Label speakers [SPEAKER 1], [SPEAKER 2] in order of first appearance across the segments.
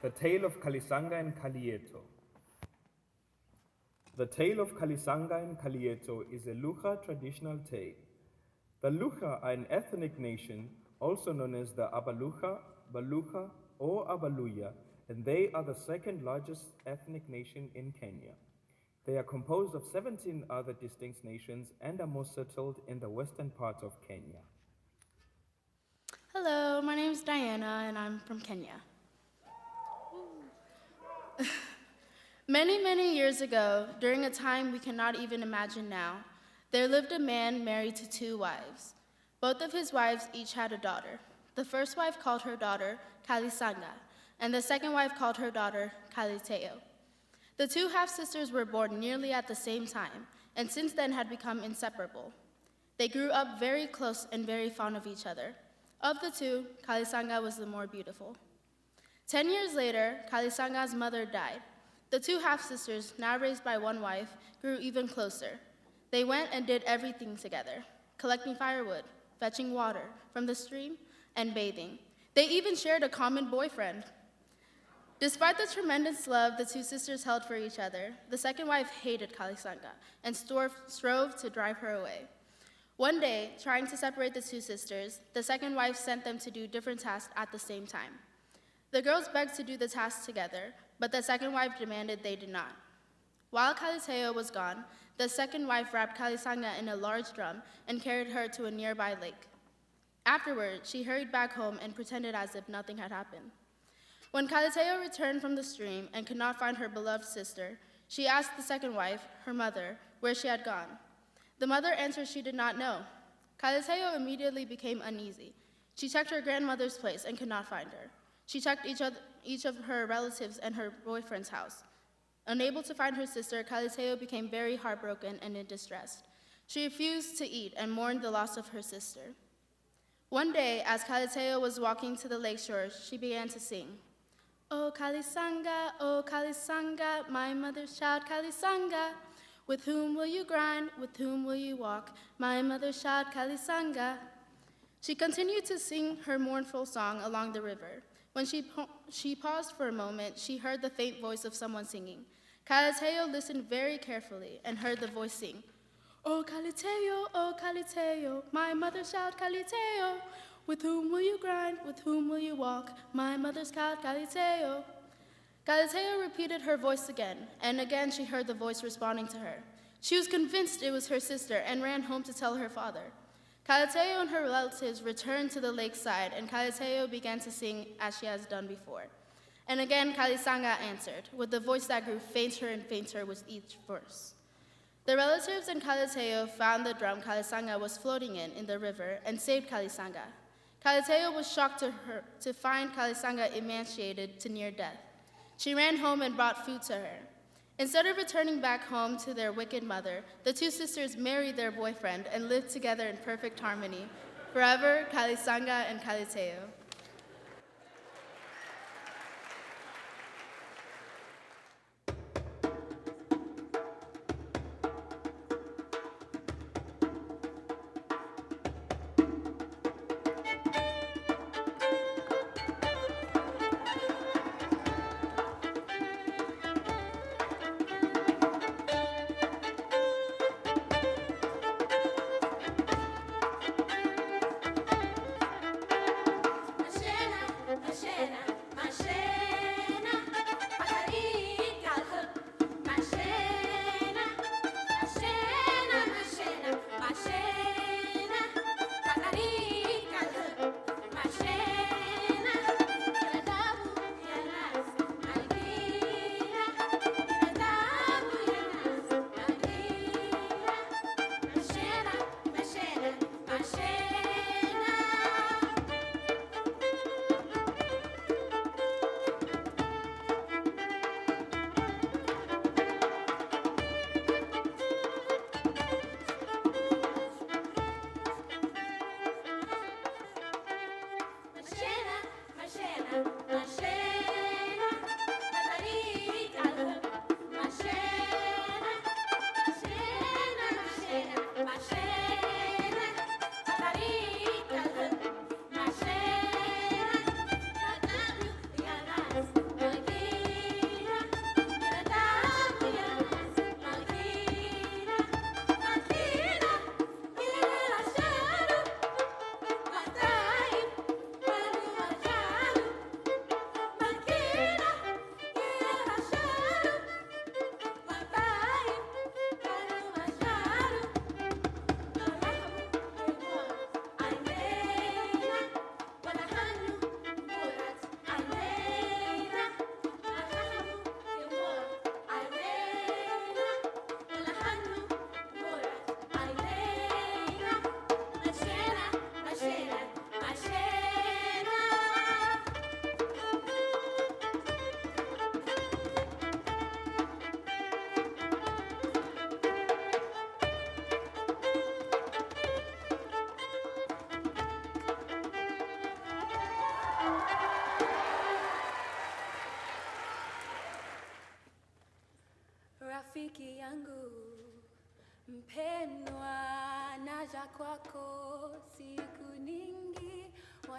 [SPEAKER 1] The Tale of Kalisanga and Kaliteyo. The tale of Kalisanga and Kaliteyo is a Lucha traditional tale. The Lucha are an ethnic nation, also known as the Abalucha, Balucha, or Abaluya, and they are the second largest ethnic nation in Kenya. They are composed of 17 other distinct nations and are most settled in the western part of Kenya.
[SPEAKER 2] Hello, my name is Diana and I'm from Kenya. Many years ago, during a time we cannot even imagine now, there lived a man married to 2 wives. Both of his wives each had a daughter. The first wife called her daughter Kalisanga, and the second wife called her daughter Kaliteyo. The 2 half-sisters were born nearly at the same time, and since then had become inseparable. They grew up very close and very fond of each other. Of the 2, Kalisanga was the more beautiful. 10 years later, Kalisanga's mother died. The 2 half-sisters, now raised by one wife, grew even closer. They went and did everything together, collecting firewood, fetching water from the stream, and bathing. They even shared a common boyfriend. Despite the tremendous love the 2 sisters held for each other, the second wife hated Kalisanga and strove to drive her away. One day, trying to separate the 2 sisters, the second wife sent them to do different tasks at the same time. The girls begged to do the tasks together, but the second wife demanded they did not. While Kaliteyo was gone, the second wife wrapped Kalisanga in a large drum and carried her to a nearby lake. Afterward, she hurried back home and pretended as if nothing had happened. When Kaliteyo returned from the stream and could not find her beloved sister, she asked the second wife, her mother, where she had gone. The mother answered she did not know. Kaliteyo immediately became uneasy. She checked her grandmother's place and could not find her. She checked each of her relatives and her boyfriend's house. Unable to find her sister, Kaliteyo became very heartbroken and in distress. She refused to eat and mourned the loss of her sister. One day, as Kaliteyo was walking to the lakeshore, she began to sing. Oh Kalisanga, my mother's child Kalisanga. With whom will you grind, with whom will you walk, my mother's child Kalisanga. She continued to sing her mournful song along the river. When she paused for a moment, she heard the faint voice of someone singing. Kaliteyo listened very carefully and heard the voice sing, oh Kaliteyo, my mother's child Kaliteyo. With whom will you grind, with whom will you walk, my mother's child Kaliteyo. Kaliteyo repeated her voice again, and again she heard the voice responding to her. She was convinced it was her sister and ran home to tell her father. Kaliteyo and her relatives returned to the lakeside, and Kaliteyo began to sing as she has done before. And again, Kalisanga answered, with a voice that grew fainter and fainter with each verse. The relatives and Kaliteyo found the drum Kalisanga was floating in the river and saved Kalisanga. Kaliteyo was shocked to find Kalisanga emaciated to near death. She ran home and brought food to her. Instead of returning back home to their wicked mother, the 2 sisters married their boyfriend and lived together in perfect harmony. Forever, Kalisanga and Kaliteyo.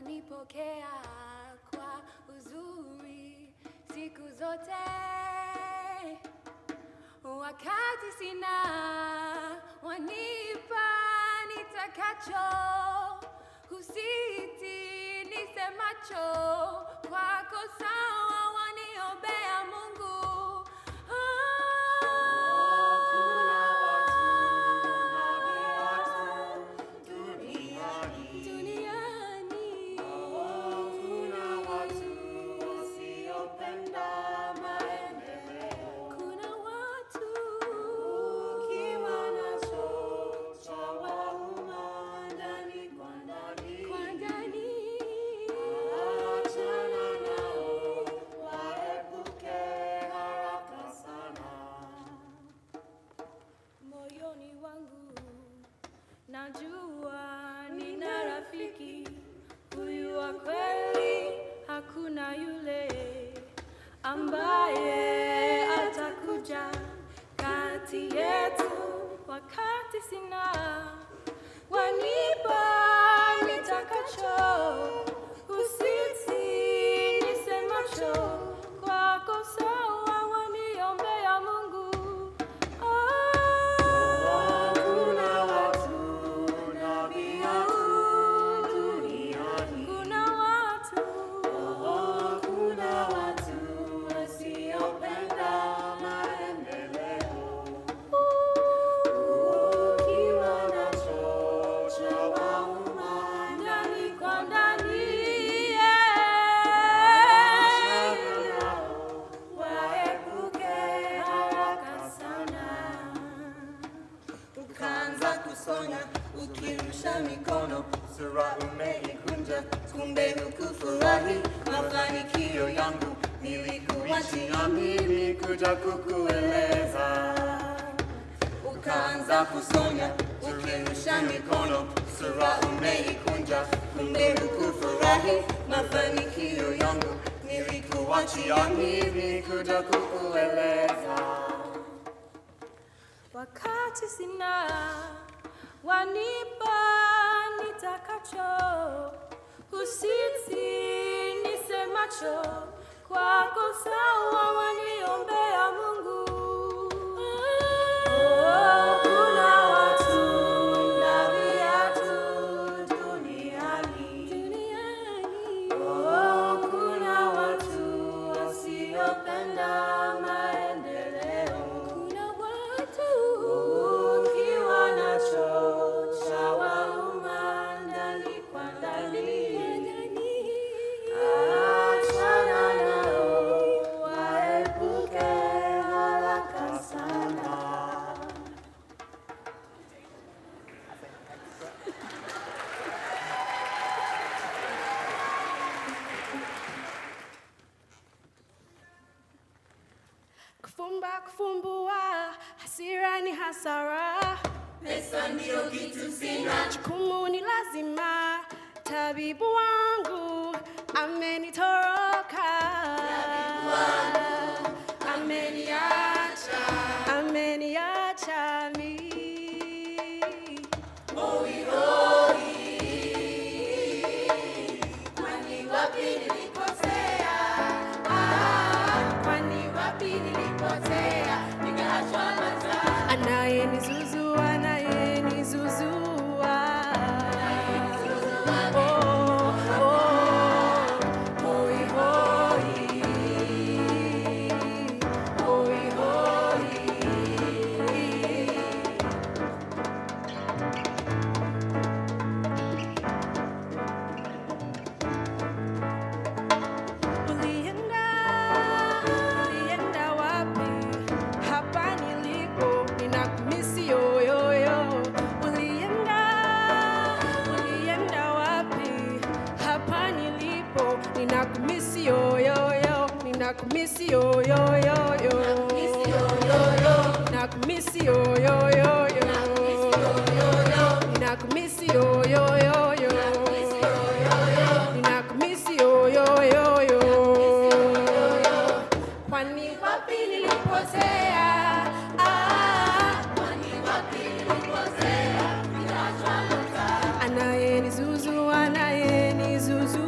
[SPEAKER 3] wanipokea kwa uzuri siku zote. Wakati sina, wanipa nitakacho, husiti nisemacho, kwako sawa waniombea Mungu. Najua nina rafiki, huyu wa kweli, hakuna yule ambaye atakuja kati yetu. Wakati sina, wanipa nitakacho, husiti nisemacho, kwako sawa waniombea Mungu. Ukirusha mikono, sura umeikunja, kumbe hukufurahi mafanikio yangu. Nilikuachia mimi kuja kukueleza. Ukaanza kusonya, ukirusha mikono, sura umeikunja, kumbe hukufurahi mafanikio yangu. Nilikuachia mimi kuja kukueleza. Wakati sina, wanipa nitakacho, husiti nisemacho, kwako sawa waniombea Mungu. Kuna watu na viatu duniani. Kuna watu wasiopenda maendeleo. Kuna watu ukiwa nacho kufumbua, hasira ni hasara. Pesa ndio kitu sina, jukumu ni lazima. Tabibu wangu amenitoroka, tabibu wangu ameniacha, ameniacha mimi. Hoi hoi, kwani wapi nilipotea? Kwani wapi nilipotea? Nikaachwa mataa. Anayenizuzu, anayenizuzua. Nakumisi yo yo yo yo, nakumisi yo yo yo yo, nakumisi yo yo yo yo, nakumisi yo yo yo yo. Kwani wapi nilipotea? Kwani wapi nilipotea? Anayenizuzu, anayenizuzu.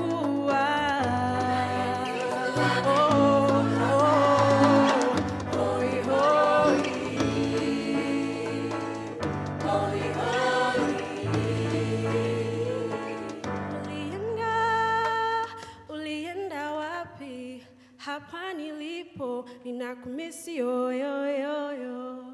[SPEAKER 3] hapa nilipo ninakumisi yo yo yo yo.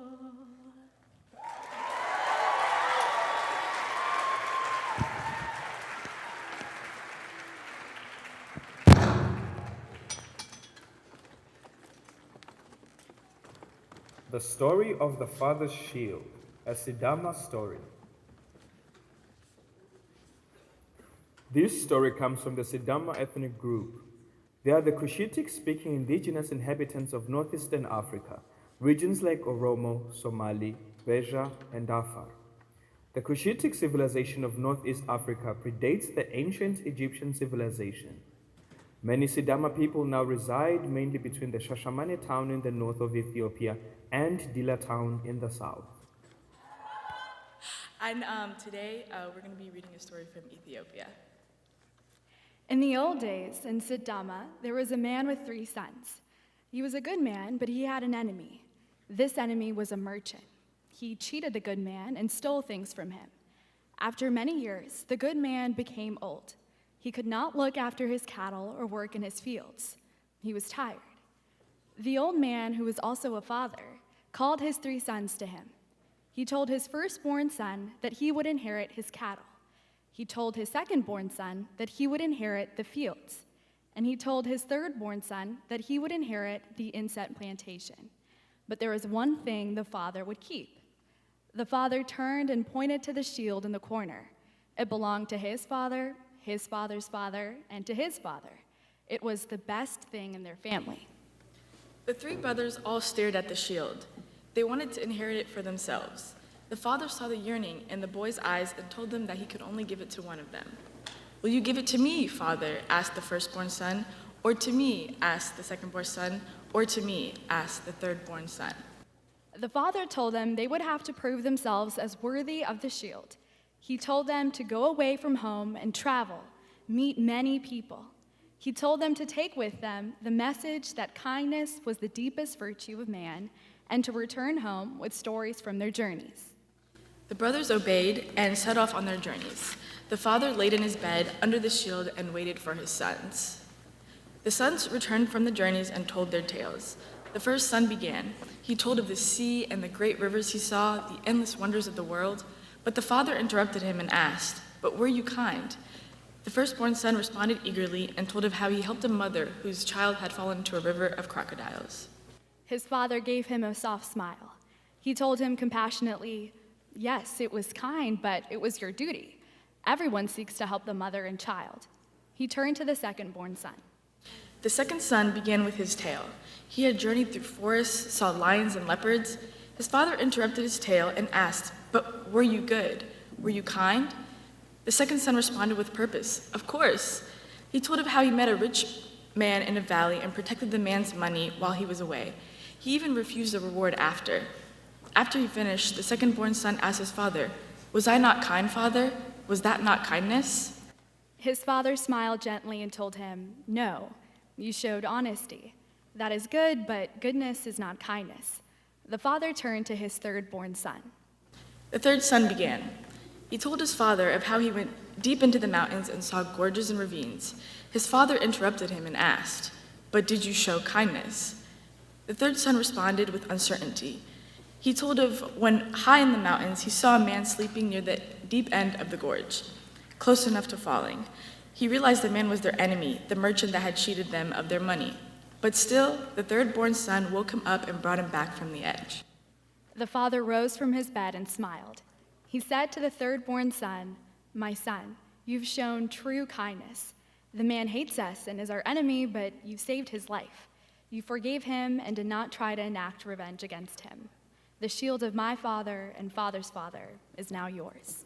[SPEAKER 1] The story of the father's shield, a Sidama story. This story comes from the Sidama ethnic group. They are the Cushitic-speaking indigenous inhabitants of northeastern Africa, regions like Oromo, Somali, Beja, and Afar. The Cushitic civilization of northeast Africa predates the ancient Egyptian civilization. Many Sidama people now reside mainly between the Shashamane town in the north of Ethiopia and Dila town in the south.
[SPEAKER 4] And today we're going to be reading a story from Ethiopia.
[SPEAKER 5] In the old days, in Sidama, there was a man with 3 sons. He was a good man, but he had an enemy. This enemy was a merchant. He cheated the good man and stole things from him. After many years, the good man became old. He could not look after his cattle or work in his fields. He was tired. The old man, who was also a father, called his 3 sons to him. He told his firstborn son that he would inherit his cattle. He told his second-born son that he would inherit the fields. And he told his third-born son that he would inherit the incense plantation. But there was one thing the father would keep. The father turned and pointed to the shield in the corner. It belonged to his father's father, and to his father. It was the best thing in their family.
[SPEAKER 4] The 3 brothers all stared at the shield. They wanted to inherit it for themselves. The father saw the yearning in the boy's eyes and told them that he could only give it to one of them. "Will you give it to me, father?" asked the firstborn son. "Or to me?" asked the second-born son. "Or to me?" asked the third-born son.
[SPEAKER 5] The father told them they would have to prove themselves as worthy of the shield. He told them to go away from home and travel, meet many people. He told them to take with them the message that kindness was the deepest virtue of man, and to return home with stories from their journeys.
[SPEAKER 4] The brothers obeyed and set off on their journeys. The father laid in his bed under the shield and waited for his sons. The sons returned from the journeys and told their tales. The first son began. He told of the sea and the great rivers he saw, the endless wonders of the world. But the father interrupted him and asked, "But were you kind?" The firstborn son responded eagerly and told of how he helped a mother whose child had fallen into a river of crocodiles.
[SPEAKER 5] His father gave him a soft smile. He told him compassionately, "Yes, it was kind, but it was your duty. Everyone seeks to help the mother and child." He turned to the second-born son.
[SPEAKER 4] The second son began with his tale. He had journeyed through forests, saw lions and leopards. His father interrupted his tale and asked, "But were you good? Were you kind?" The second son responded with purpose, "Of course." He told of how he met a rich man in a valley and protected the man's money while he was away. He even refused a reward after. After he finished, the second-born son asked his father, "Was I not kind, father? Was that not kindness?"
[SPEAKER 5] His father smiled gently and told him, "No, you showed honesty. That is good, but goodness is not kindness." The father turned to his third-born son.
[SPEAKER 4] The third son began. He told his father of how he went deep into the mountains and saw gorges and ravines. His father interrupted him and asked, "But did you show kindness?" The third son responded with uncertainty. He told of when high in the mountains he saw a man sleeping near the deep end of the gorge, close enough to falling. He realized the man was their enemy, the merchant that had cheated them of their money. But still, the third-born son woke him up and brought him back from the edge.
[SPEAKER 5] The father rose from his bed and smiled. He said to the third-born son, "My son, you've shown true kindness. The man hates us and is our enemy, but you saved his life. You forgave him and did not try to enact revenge against him. The shield of my father and father's father is now yours."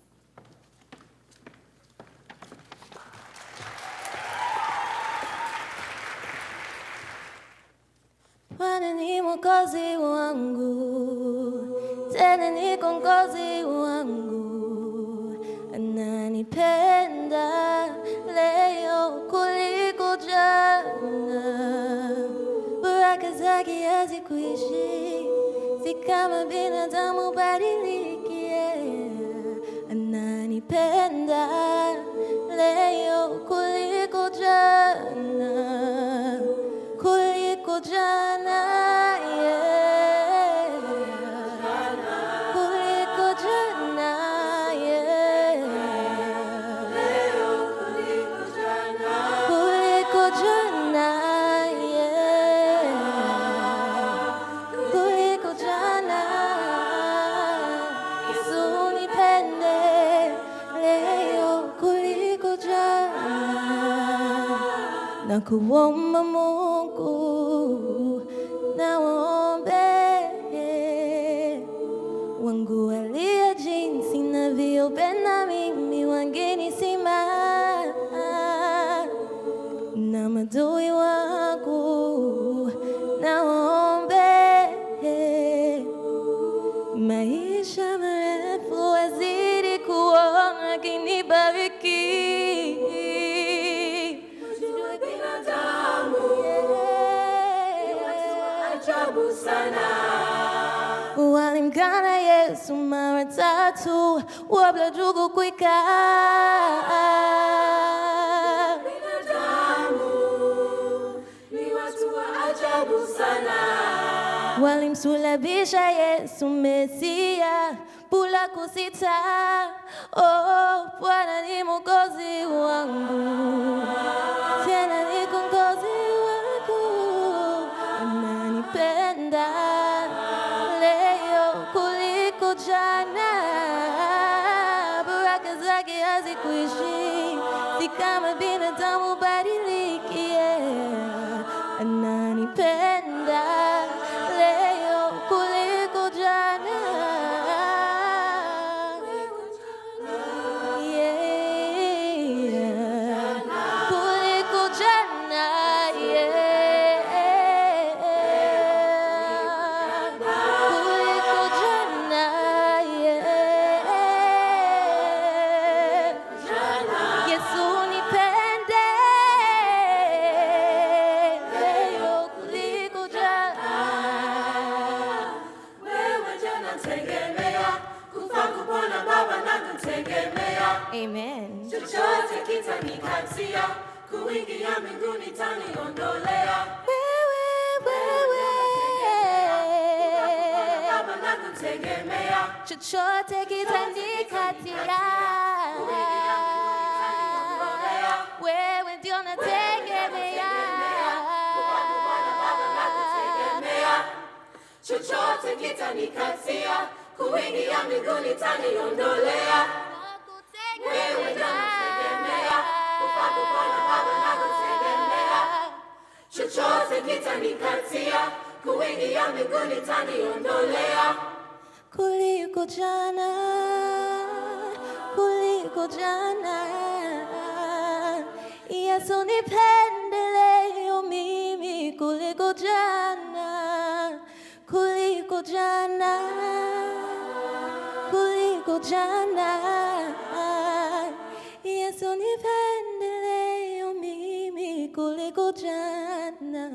[SPEAKER 6] Bwana ni mwokozi wangu, tena ni kiongozi wangu, ananipenda leo kuliko jana. Baraka zake hazikuishi, si kama binadamu badilikie. Ananipenda leo kuliko jana, kuliko jana, yeah. Kuliko jana, yeah. Kuliko jana, yeah. Kuliko jana. Yesu nipende leo kuliko jana. Na kuomba Mungu, naombe wangu walia jinsi navyopenda mimi wangenisema, na madui wangu naombe maisha marefu wazidi kuona kinibariki. Walimkana Yesu mara tatu, wabla jugu kwika. Binadamu ni watu wa ajabu sana. Walimsulabisha Yesu Mesia, pula kusita. Oh, Bwana ni mwokozi wangu, tena ni kiongozi wangu, ananipenda leo kuliko jana. Baraka zake hazikuishi, si kama binadamu badiliki, yeah. Ananipenda leo kuliko jana, yeah. Kuliko jana, yeah. Kuliko jana, yeah. Yesu nipende leo kuliko jana. Wewe jana tegemea, kufa kupona Baba nakutegemea. Amen. Chochote kitanikatia, kuingia mbinguni taniondolea. Wewe Baba nakutegemea. Chochote kitanikatia, wewe ndio nategemea. Chochote kitanikatia, kuingia mbinguni taniondolea. Wewe ndio nategemea, kufa kupona Baba nakutegemea. Chochote kitanikatia, kuingia mbinguni taniondolea. Kuliko jana, kuliko jana. Yesu nipende leo mimi kuliko jana, kuliko jana, kuliko jana. Yesu nipende leo mimi kuliko jana.